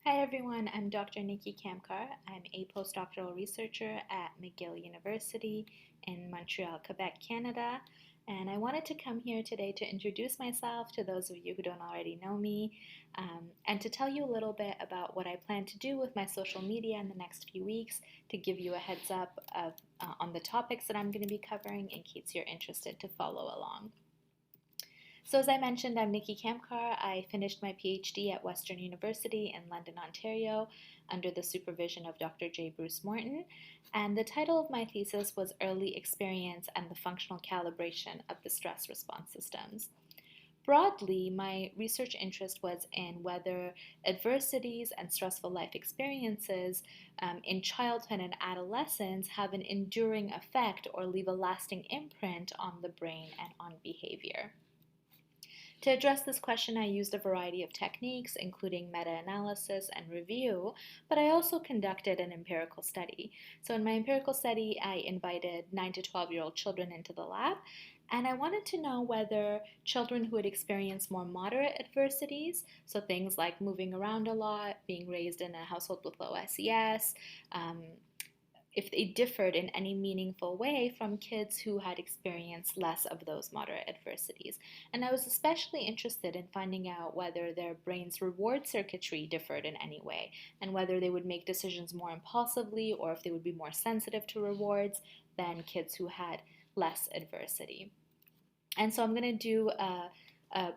Hi everyone, I'm Dr. Nikki Kamkar. I'm a postdoctoral researcher at McGill University in Montreal, Quebec, Canada. And I wanted to come here today to introduce myself to those of you who don't already know me, and to tell you a little bit about what I plan to do with my social media in the next few weeks to give you a heads up on the topics that I'm going to be covering in case you're interested to follow along. So as I mentioned, I'm Nikki Kamkar. I finished my PhD at Western University in London, Ontario, under the supervision of Dr. J. Bruce Morton. And the title of my thesis was Early Experience and the Functional Calibration of the Stress Response Systems. Broadly, my research interest was in whether adversities and stressful life experiences in childhood and adolescence have an enduring effect or leave a lasting imprint on the brain and on behavior. To address this question, I used a variety of techniques, including meta-analysis and review, but I also conducted an empirical study. So in my empirical study, I invited 9 to 12-year-old children into the lab, and I wanted to know whether children who had experienced more moderate adversities, so things like moving around a lot, being raised in a household with low SES, if they differed in any meaningful way from kids who had experienced less of those moderate adversities. And I was especially interested in finding out whether their brain's reward circuitry differed in any way, and whether they would make decisions more impulsively or if they would be more sensitive to rewards than kids who had less adversity. And so I'm going to do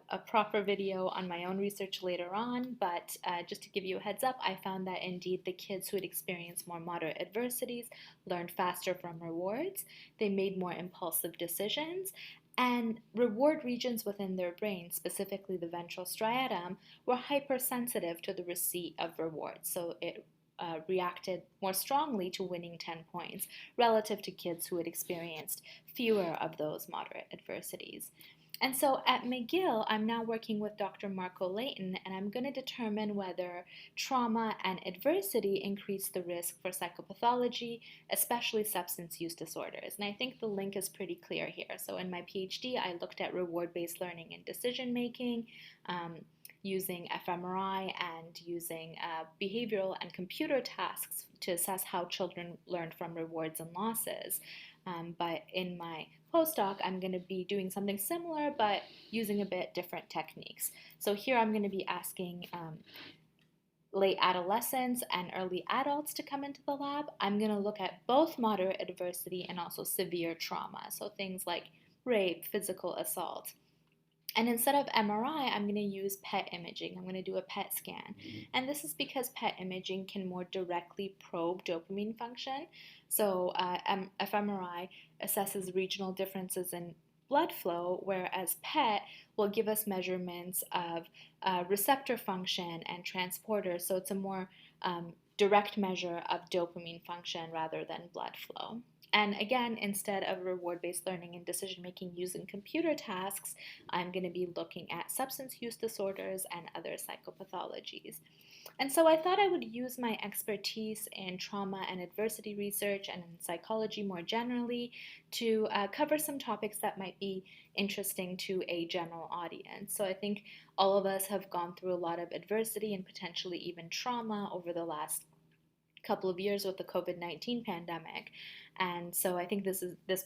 a proper video on my own research later on, but just to give you a heads up, I found that indeed the kids who had experienced more moderate adversities learned faster from rewards, they made more impulsive decisions, and reward regions within their brain, specifically the ventral striatum, were hypersensitive to the receipt of rewards. So it reacted more strongly to winning 10 points relative to kids who had experienced fewer of those moderate adversities. And so at McGill, I'm now working with Dr. Marco Layton, and I'm going to determine whether trauma and adversity increase the risk for psychopathology, especially substance use disorders. And I think the link is pretty clear here. So in my PhD, I looked at reward-based learning and decision making, using fMRI and using behavioral and computer tasks to assess how children learned from rewards and losses. But in my postdoc, I'm going to be doing something similar, but using a bit different techniques. So here I'm going to be asking late adolescents and early adults to come into the lab. I'm going to look at both moderate adversity and also severe trauma, so things like rape, physical assault. And instead of MRI, I'm going to use PET imaging. I'm going to do a PET scan. And this is because PET imaging can more directly probe dopamine function. So fMRI assesses regional differences in blood flow, whereas PET will give us measurements of receptor function and transporters. So it's a more direct measure of dopamine function rather than blood flow. And again, instead of reward-based learning and decision-making using computer tasks, I'm going to be looking at substance use disorders and other psychopathologies. And so I thought I would use my expertise in trauma and adversity research and in psychology more generally to cover some topics that might be interesting to a general audience. So I think all of us have gone through a lot of adversity and potentially even trauma over the last couple of years with the COVID-19 pandemic. And so I think this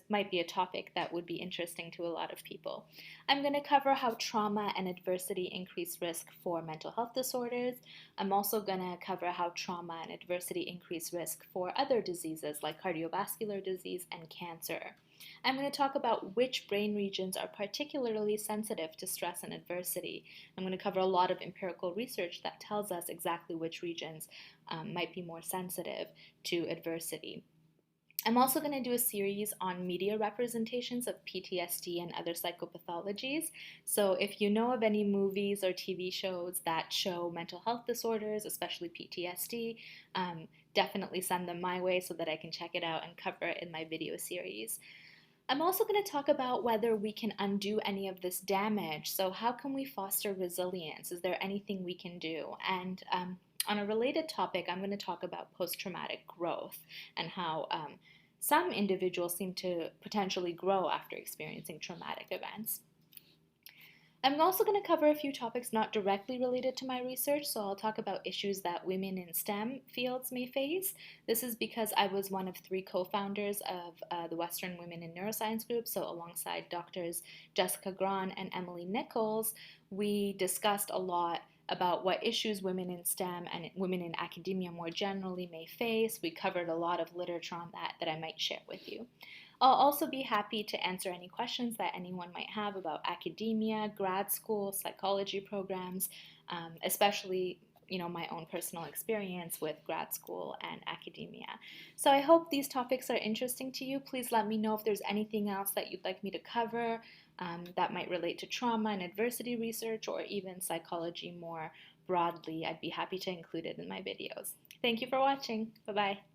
might be a topic that would be interesting to a lot of people. I'm going to cover how trauma and adversity increase risk for mental health disorders. I'm also going to cover how trauma and adversity increase risk for other diseases like cardiovascular disease and cancer. I'm going to talk about which brain regions are particularly sensitive to stress and adversity. I'm going to cover a lot of empirical research that tells us exactly which regions might be more sensitive to adversity. I'm also going to do a series on media representations of PTSD and other psychopathologies. So if you know of any movies or TV shows that show mental health disorders, especially PTSD, definitely send them my way so that I can check it out and cover it in my video series. I'm also going to talk about whether we can undo any of this damage. So how can we foster resilience? Is there anything we can do? And on a related topic, I'm going to talk about post-traumatic growth and how some individuals seem to potentially grow after experiencing traumatic events. I'm also going to cover a few topics not directly related to my research, so I'll talk about issues that women in STEM fields may face. This is because I was one of three co founders of the Western Women in Neuroscience group, so alongside doctors Jessica Grahn and Emily Nichols, we discussed a lot about what issues women in STEM and women in academia more generally may face. We covered a lot of literature on that I might share with you. I'll also be happy to answer any questions that anyone might have about academia, grad school, psychology programs, especially my own personal experience with grad school and academia. So I hope these topics are interesting to you. Please let me know if there's anything else that you'd like me to cover that might relate to trauma and adversity research or even psychology more broadly. I'd be happy to include it in my videos. Thank you for watching. Bye-bye.